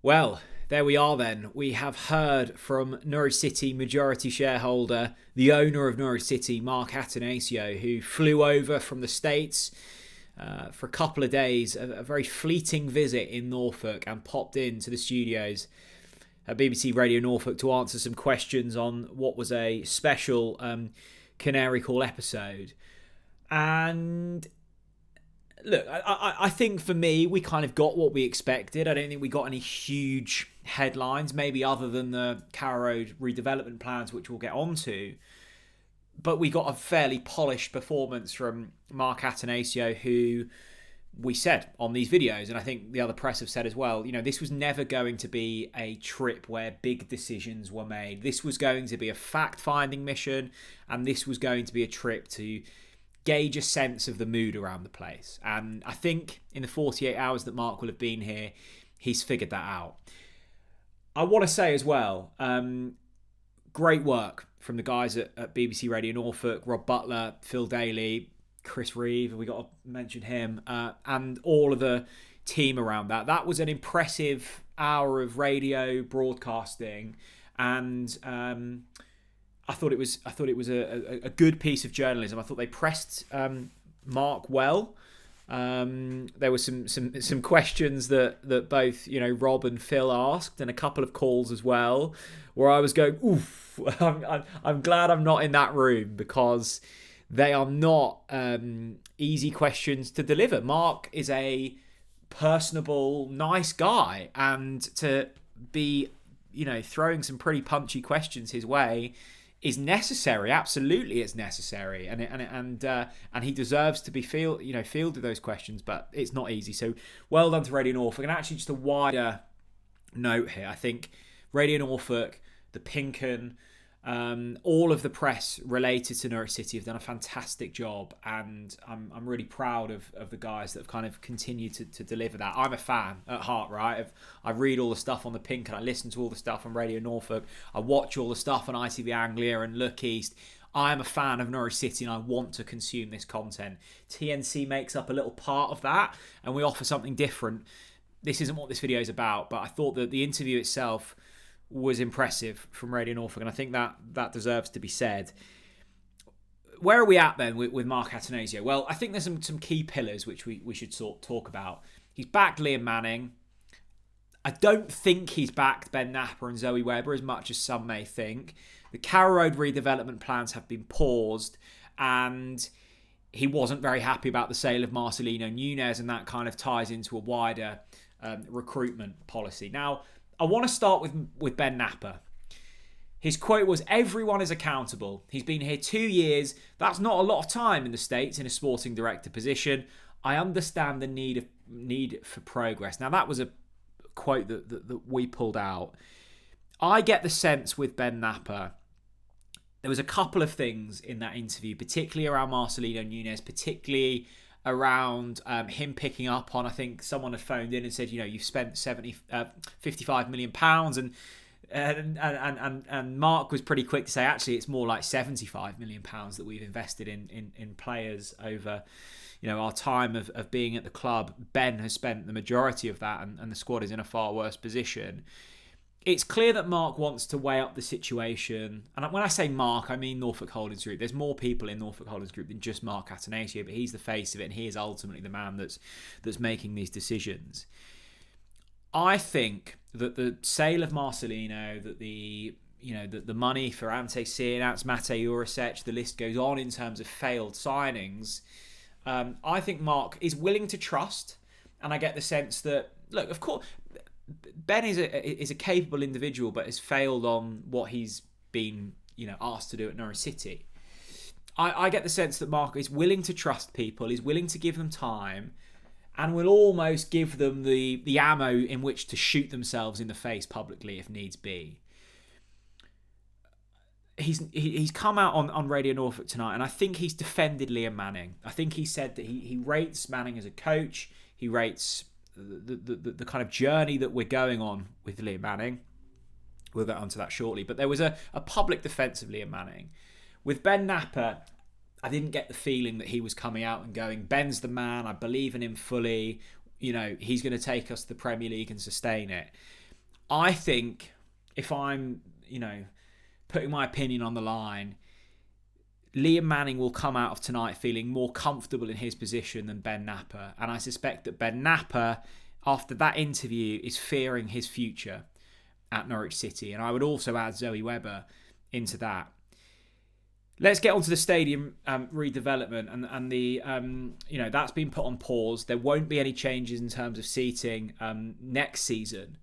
Well, there we are then. We have heard from Norwich City majority shareholder, the owner of Norwich City, Mark Attanasio, who flew over from the States for a couple of days, a very fleeting visit in Norfolk, and popped into the studios at BBC Radio Norfolk to answer some questions on what was a special Canary Call episode. And look, I think for me, we kind of got what we expected. I don't think we got any huge headlines, maybe other than the Carrow Road redevelopment plans, which we'll get onto. But we got a fairly polished performance from Mark Attanasio, who we said on these videos, and I think the other press have said as well, you know, this was never going to be a trip where big decisions were made. This was going to be a fact-finding mission, and this was going to be a trip to gauge a sense of the mood around the place. And I think in the 48 hours that Mark will have been here, he's figured that out. I want to say as well, great work from the guys at BBC Radio Norfolk, Rob Butler, Phil Daly, Chris Reeve, we got to mention him, and all of the team around that. That was an impressive hour of radio broadcasting, and I thought it was a good piece of journalism. I thought they pressed Mark well. There were some questions that both Rob and Phil asked, and a couple of calls as well, where I was going, oof. I'm glad I'm not in that room, because they are not easy questions to deliver. Mark is a personable, nice guy, and to be throwing some pretty punchy questions his way is necessary. Absolutely, it's necessary, and he deserves to be fielded those questions. But it's not easy. So well done to Radio Norfolk. And actually, just a wider note here. I think Radio Norfolk, the Pinken, all of the press related to Norwich City have done a fantastic job, and I'm really proud of the guys that have kind of continued to deliver that. I'm a fan at heart, right? I read all the stuff on the Pinken, I listen to all the stuff on Radio Norfolk, I watch all the stuff on ITV Anglia and Look East. I am a fan of Norwich City, and I want to consume this content. TNC makes up a little part of that, and we offer something different. This isn't what this video is about, but I thought that the interview itself was impressive from Radio Norfolk, and I think that deserves to be said. Where are we at then with Mark Attanasio? Well, I think there's some key pillars which we should talk about. He's backed Liam Manning. I don't think he's backed Ben Napper and Zoe Webber as much as some may think. The Carrow Road redevelopment plans have been paused, and he wasn't very happy about the sale of Marcelino Nunez, and that kind of ties into a wider recruitment policy. Now, I want to start with Ben Napper. His quote was, "Everyone is accountable. He's been here 2 years. That's not a lot of time in the States in a sporting director position. I understand the need for progress." Now, that was a quote that we pulled out. I get the sense with Ben Napper, there was a couple of things in that interview, particularly around Marcelino Nunez, particularly around him picking up on, I think someone had phoned in and said, you've spent 55 million pounds, and Mark was pretty quick to say, actually, it's more like 75 million pounds that we've invested in players over our time of being at the club. Ben has spent the majority of that, and the squad is in a far worse position. It's clear that Mark wants to weigh up the situation. And when I say Mark, I mean Norfolk Holdings Group. There's more people in Norfolk Holdings Group than just Mark Attanasio, but he's the face of it, and he is ultimately the man that's making these decisions. I think that the sale of Marcelino, that the money for Ante Cianats, Mate Jurisic, the list goes on in terms of failed signings, I think Mark is willing to trust, and I get the sense that, look, of course, Ben is a capable individual, but has failed on what he's been asked to do at Norwich City. I get the sense that Mark is willing to trust people, is willing to give them time, and will almost give them the ammo in which to shoot themselves in the face publicly if needs be. He's come out on Radio Norfolk tonight, and I think he's defended Liam Manning. I think he said that he rates Manning as a coach. He rates the kind of journey that we're going on with Liam Manning. We'll get onto that shortly. But there was a public defence of Liam Manning. With Ben Napper, I didn't get the feeling that he was coming out and going, Ben's the man, I believe in him fully, he's going to take us to the Premier League and sustain it. I think if I'm, putting my opinion on the line, Liam Manning will come out of tonight feeling more comfortable in his position than Ben Napper. And I suspect that Ben Napper, after that interview, is fearing his future at Norwich City. And I would also add Zoe Webber into that. Let's get onto the stadium redevelopment and the that's been put on pause. There won't be any changes in terms of seating next season.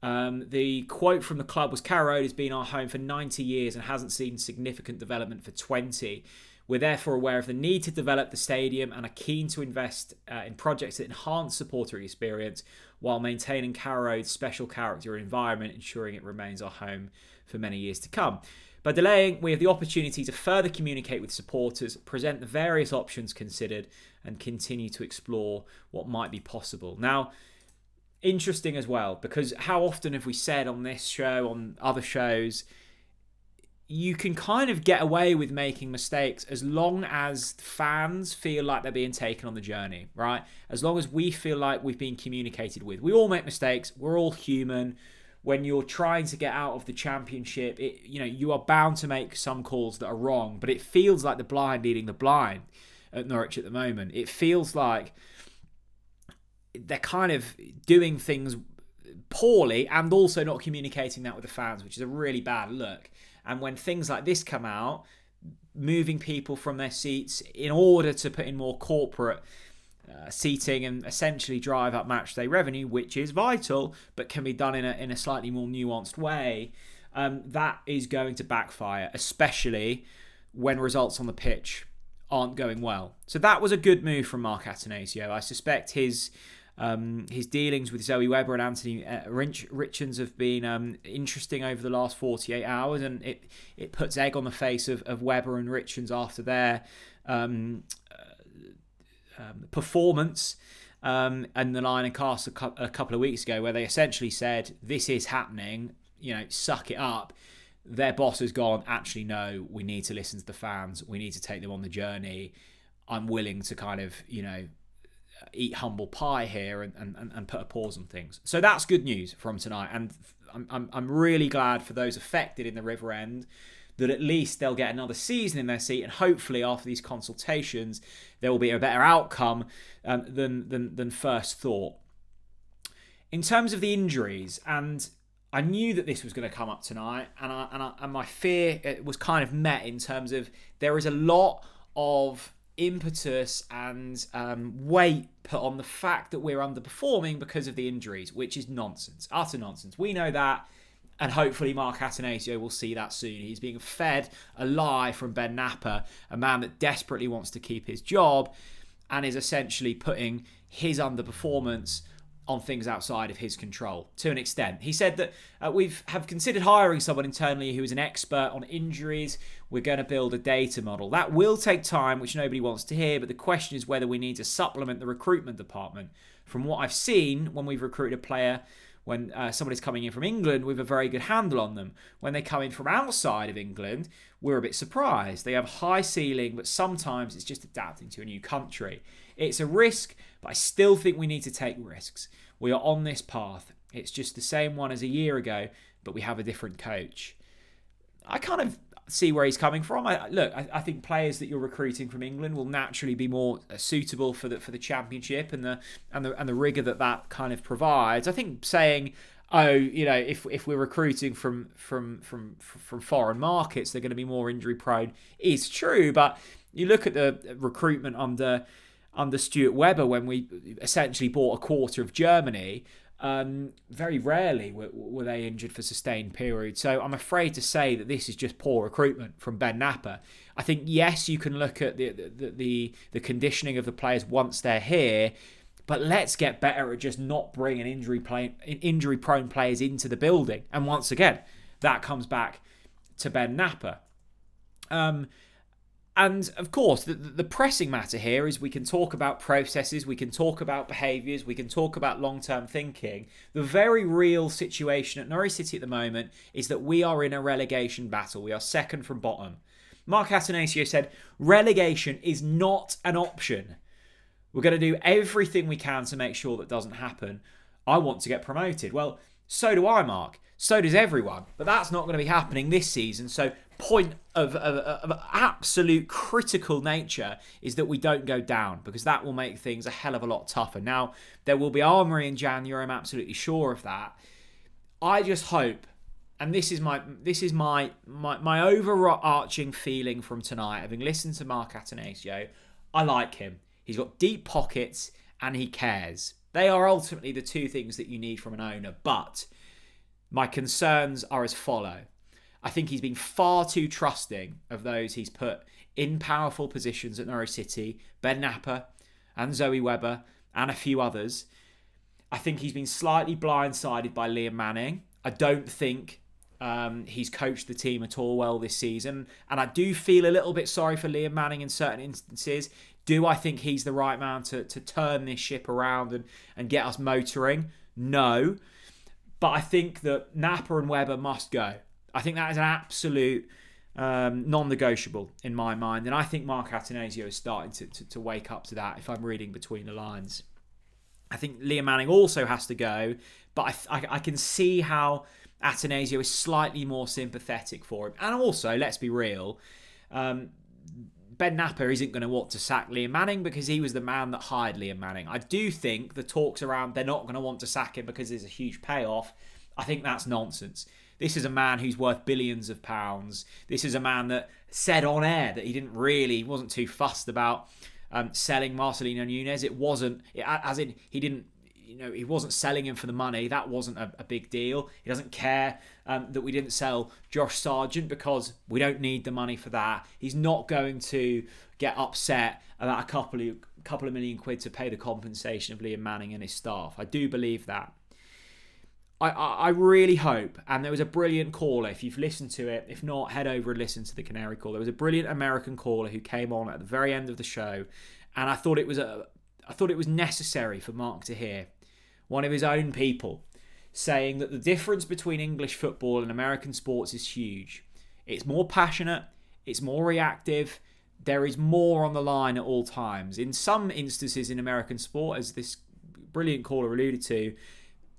The quote from the club was, "Carrow Road has been our home for 90 years and hasn't seen significant development for 20. We're therefore aware of the need to develop the stadium and are keen to invest in projects that enhance supporter experience while maintaining Carrow Road's special character and environment, ensuring it remains our home for many years to come. By delaying, we have the opportunity to further communicate with supporters, present the various options considered, and continue to explore what might be possible." Now, interesting as well, because how often have we said on this show, on other shows, you can kind of get away with making mistakes as long as fans feel like they're being taken on the journey, right? As long as we feel like we've been communicated with. We all make mistakes. We're all human. When you're trying to get out of the Championship, you are bound to make some calls that are wrong, but it feels like the blind leading the blind at Norwich at the moment. It feels like they're kind of doing things poorly and also not communicating that with the fans, which is a really bad look. And when things like this come out, moving people from their seats in order to put in more corporate seating and essentially drive up matchday revenue, which is vital, but can be done in a slightly more nuanced way, that is going to backfire, especially when results on the pitch aren't going well. So that was a good move from Mark Attanasio. I suspect his dealings with Zoe Webber and Anthony Richards have been interesting over the last 48 hours, and it puts egg on the face of Webber and Richards after their performance and the line and cast a couple of weeks ago, where they essentially said, "This is happening, suck it up." Their boss has gone, "Actually, no, we need to listen to the fans. We need to take them on the journey. I'm willing to kind of, eat humble pie here and put a pause on things." So that's good news from tonight, and I'm really glad for those affected in the River End that at least they'll get another season in their seat, and hopefully after these consultations there will be a better outcome than first thought. In terms of the injuries, and I knew that this was going to come up tonight, and my fear was kind of met in terms of there is a lot of impetus and weight put on the fact that we're underperforming because of the injuries, which is nonsense, utter nonsense. We know that, and hopefully Mark Attanasio will see that soon. He's being fed a lie from Ben Napper, a man that desperately wants to keep his job and is essentially putting his underperformance on things outside of his control to an extent. He said that have considered hiring someone internally who is an expert on injuries. We're going to build a data model. That will take time, which nobody wants to hear, but the question is whether we need to supplement the recruitment department. From what I've seen, when we've recruited a player, when somebody's coming in from England, we have a very good handle on them. When they come in from outside of England, we're a bit surprised. They have a high ceiling, but sometimes it's just adapting to a new country. It's a risk, but I still think we need to take risks. We are on this path. It's just the same one as a year ago, but we have a different coach. I kind of see where he's coming from. I think players that you're recruiting from England will naturally be more suitable for the Championship and the rigor that kind of provides. I think saying, if we're recruiting from foreign markets, they're going to be more injury prone is true. But you look at the recruitment under Stuart Webber, when we essentially bought a quarter of Germany, very rarely were they injured for sustained periods. So I'm afraid to say that this is just poor recruitment from Ben Napper. I think, yes, you can look at the conditioning of the players once they're here, but let's get better at just not bringing injury-prone players into the building. And once again, that comes back to Ben Napper. And of course, the pressing matter here is we can talk about processes, we can talk about behaviours, we can talk about long-term thinking. The very real situation at Norwich City at the moment is that we are in a relegation battle. We are second from bottom. Mark Attanasio said, relegation is not an option. We're going to do everything we can to make sure that doesn't happen. I want to get promoted. Well, So do I, Mark. So does everyone. But that's not going to be happening this season. So point of absolute critical nature is that we don't go down, because that will make things a hell of a lot tougher. Now, there will be armoury in January. I'm absolutely sure of that. I just hope, and this is my overarching feeling from tonight, having listened to Mark Attanasio, I like him. He's got deep pockets and he cares. They are ultimately the two things that you need from an owner. But my concerns are as follow. I think he's been far too trusting of those he's put in powerful positions at Norwich City, Ben Napper and Zoe Webber and a few others. I think he's been slightly blindsided by Liam Manning. I don't think he's coached the team at all well this season. And I do feel a little bit sorry for Liam Manning in certain instances. Do I think he's the right man to turn this ship around and get us motoring? No. But I think that Napper and Webber must go. I think that is an absolute non-negotiable in my mind. And I think Mark Attanasio is starting to wake up to that, if I'm reading between the lines. I think Liam Manning also has to go. But I can see how Attanasio is slightly more sympathetic for him. And also, let's be real, Ben Napper isn't going to want to sack Liam Manning because he was the man that hired Liam Manning. I do think the talks around they're not going to want to sack him because there's a huge payoff, I think that's nonsense. This is a man who's worth billions of pounds. This is a man that said on air that he wasn't too fussed about selling Marcelino Nunes. He wasn't selling him for the money. That wasn't a big deal. He doesn't care that we didn't sell Josh Sargent because we don't need the money for that. He's not going to get upset about a couple of million quid to pay the compensation of Liam Manning and his staff. I do believe that. I really hope, and there was a brilliant caller, if you've listened to it, if not, head over and listen to the Canary Call. There was a brilliant American caller who came on at the very end of the show, and I thought it was necessary for Mark to hear one of his own people saying that the difference between English football and American sports is huge. It's more passionate, it's more reactive, there is more on the line at all times. In some instances in American sport, as this brilliant caller alluded to,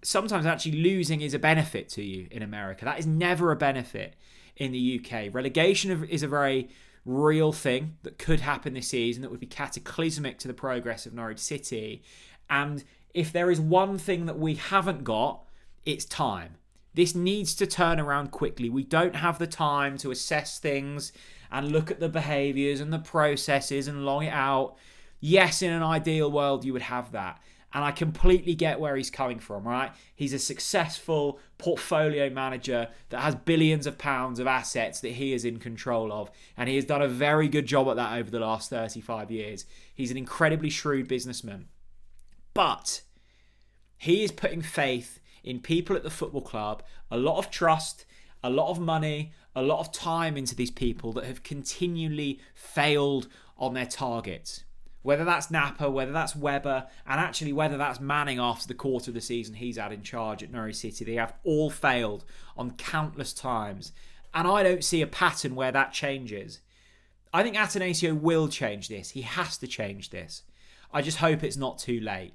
sometimes actually losing is a benefit to you in America. That is never a benefit in the UK. Relegation is a very real thing that could happen this season that would be cataclysmic to the progress of Norwich City. And if there is one thing that we haven't got, it's time. This needs to turn around quickly. We don't have the time to assess things and look at the behaviours and the processes and long it out. Yes, in an ideal world, you would have that. And I completely get where he's coming from, right? He's a successful portfolio manager that has billions of pounds of assets that he is in control of. And he has done a very good job at that over the last 35 years. He's an incredibly shrewd businessman. But he is putting faith in people at the football club, a lot of trust, a lot of money, a lot of time into these people that have continually failed on their targets. Whether that's Napper, whether that's Webber, and actually whether that's Manning after the quarter of the season he's had in charge at Norwich City, they have all failed on countless times. And I don't see a pattern where that changes. I think Attanasio will change this. He has to change this. I just hope it's not too late.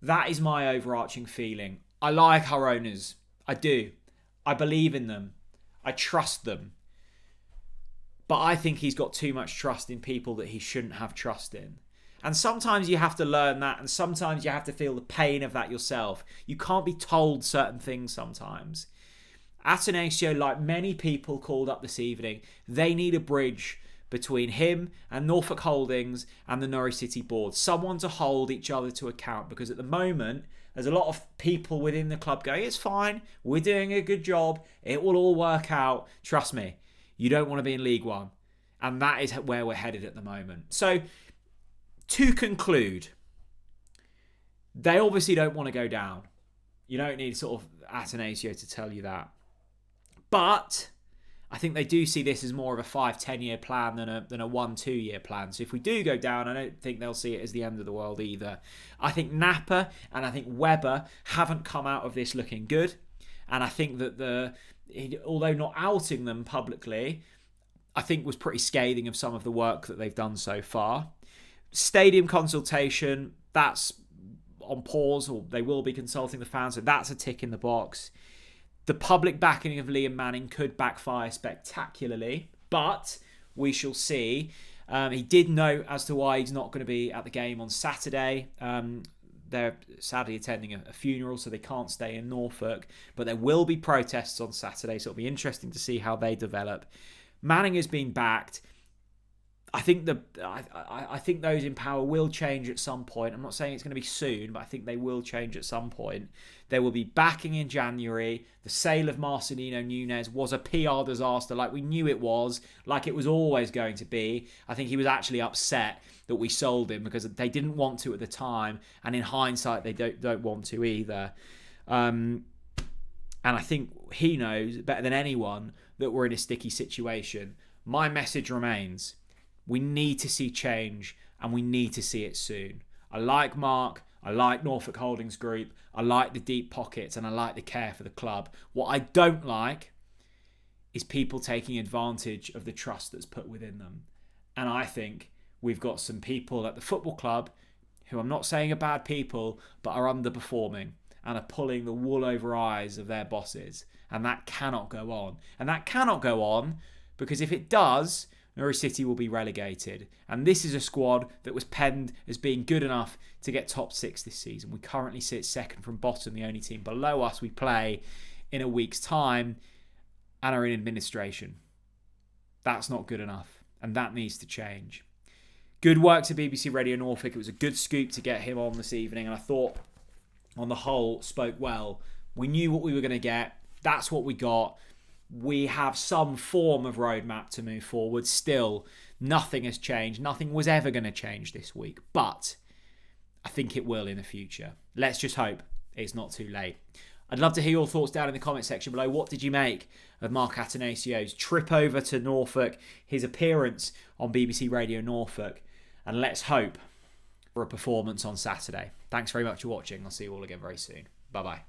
That is my overarching feeling. I like our owners. I do. I believe in them. I trust them. But I think he's got too much trust in people that he shouldn't have trust in. And sometimes you have to learn that, and sometimes you have to feel the pain of that yourself. You can't be told certain things sometimes. Attanasio, like many people called up this evening, they need a bridge between him and Norfolk Holdings and the Norwich City board. Someone to hold each other to account, because at the moment, there's a lot of people within the club going, it's fine, we're doing a good job, it will all work out, trust me. You don't want to be in League One. And that is where we're headed at the moment. So, to conclude, they obviously don't want to go down. You don't need sort of Attanasio to tell you that. But I think they do see this as more of a 5-10 year plan than a 1-2 year plan. So if we do go down, I don't think they'll see it as the end of the world either. I think Napper and I think Webber haven't come out of this looking good. And I think that although not outing them publicly, I think was pretty scathing of some of the work that they've done so far. Stadium consultation, that's on pause, or they will be consulting the fans, so that's a tick in the box. The public backing of Liam Manning could backfire spectacularly, but we shall see. He did note as to why he's not going to be at the game on Saturday. They're sadly attending a funeral, so they can't stay in Norfolk. But there will be protests on Saturday, so it'll be interesting to see how they develop. Manning is being backed. I think those in power will change at some point. I'm not saying it's going to be soon, but I think they will change at some point. There will be backing in January. The sale of Marcelino Nunes was a PR disaster, like we knew it was, like it was always going to be. I think he was actually upset that we sold him because they didn't want to at the time, and in hindsight, they don't want to either. And I think he knows better than anyone that we're in a sticky situation. My message remains: we need to see change, and we need to see it soon. I like Mark. I like Norfolk Holdings Group. I like the deep pockets, and I like the care for the club. What I don't like is people taking advantage of the trust that's put within them. And I think we've got some people at the football club who, I'm not saying are bad people, but are underperforming and are pulling the wool over eyes of their bosses. And that cannot go on. And that cannot go on because if it does, Norwich City will be relegated. And this is a squad that was penned as being good enough to get top 6 this season. We currently sit second from bottom, the only team below us we play in a week's time, and are in administration. That's not good enough, and that needs to change. Good work to BBC Radio Norfolk. It was a good scoop to get him on this evening, and I thought, on the whole, spoke well. We knew what we were going to get. That's what we got. We have some form of roadmap to move forward. Still, nothing has changed. Nothing was ever going to change this week. But I think it will in the future. Let's just hope it's not too late. I'd love to hear your thoughts down in the comment section below. What did you make of Mark Attanasio's trip over to Norfolk, his appearance on BBC Radio Norfolk? And let's hope for a performance on Saturday. Thanks very much for watching. I'll see you all again very soon. Bye-bye.